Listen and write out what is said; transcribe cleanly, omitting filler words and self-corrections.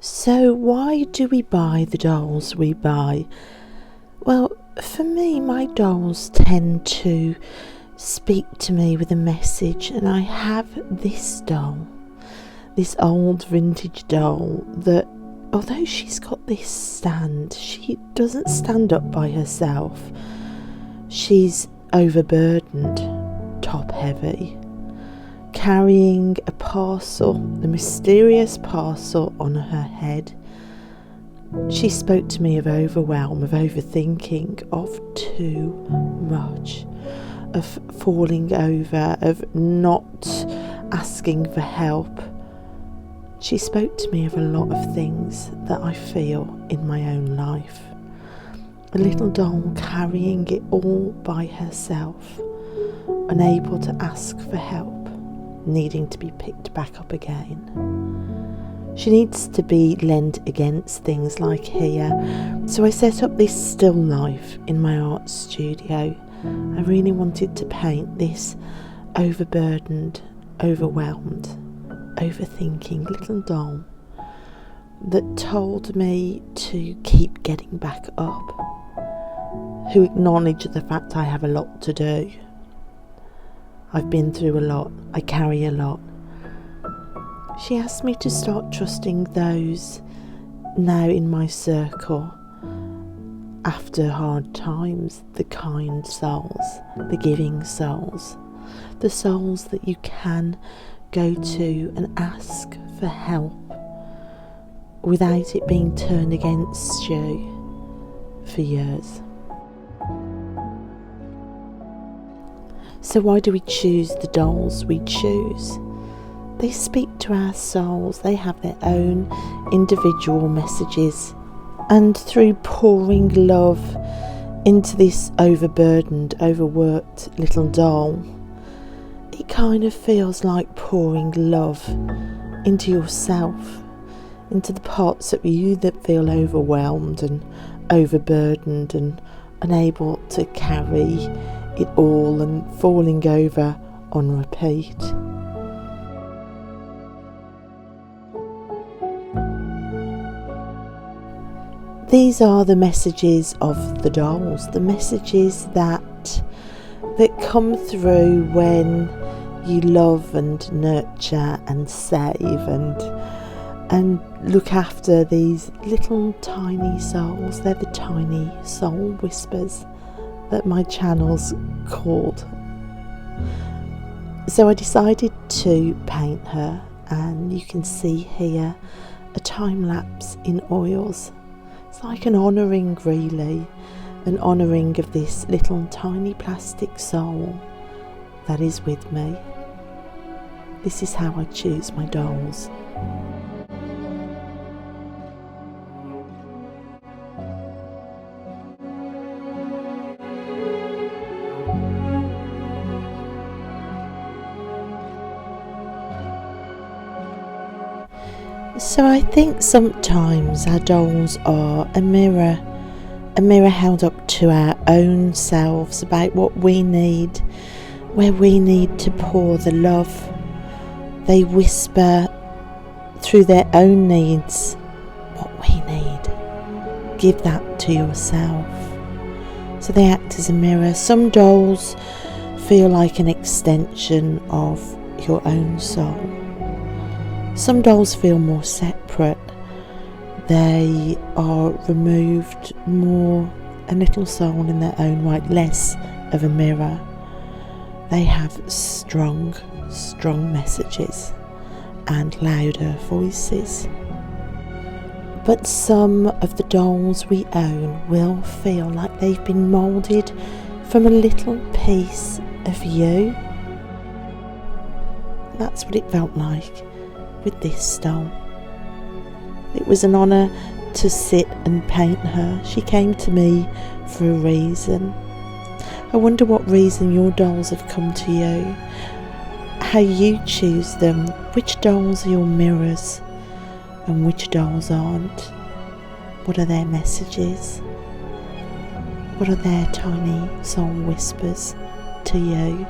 So why do we buy the dolls we buy? Well, for me, my dolls tend to speak to me with a message, and I have this doll, this old vintage doll that, although she's got this stand, she doesn't stand up by herself. She's overburdened, top heavy, carrying a parcel, a mysterious parcel on her head. She spoke to me of overwhelm, of overthinking, of too much, of falling over, of not asking for help. She spoke to me of a lot of things that I feel in my own life. A little doll carrying it all by herself, unable to ask for help, needing to be picked back up again. She needs to be leant against things like here. So I set up this still life in my art studio. I really wanted to paint this overburdened, overwhelmed, overthinking little doll that told me to keep getting back up, who acknowledged the fact I have a lot to do. I've been through a lot, I carry a lot. She asked me to start trusting those now in my circle after hard times, the kind souls, the giving souls, the souls that you can go to and ask for help without it being turned against you for years. So why do we choose the dolls we choose? They speak to our souls, they have their own individual messages, and through pouring love into this overburdened, overworked little doll, it kind of feels like pouring love into yourself, into the parts of you that feel overwhelmed and overburdened and unable to carry it all and falling over on repeat. These are the messages of the dolls, the messages that come through when you love and nurture and save and look after these little tiny souls. They're the tiny soul whispers that my channel's called. So I decided to paint her, and you can see here a time lapse in oils. It's like an honouring, really, an honouring of this little tiny plastic soul that is with me. This is how I choose my dolls. So I think sometimes our dolls are a mirror held up to our own selves about what we need, where we need to pour the love. They whisper through their own needs what we need. Give that to yourself. So they act as a mirror. Some dolls feel like an extension of your own soul. Some dolls feel more separate. They are removed, more a little soul in their own right, less of a mirror. They have strong messages and louder voices. But some of the dolls we own will feel like they've been moulded from a little piece of you. That's what it felt like with this doll. It was an honour to sit and paint her. She came to me for a reason. I wonder what reason your dolls have come to you, how you choose them, which dolls are your mirrors and which dolls aren't. What are their messages? What are their tiny soul whispers to you?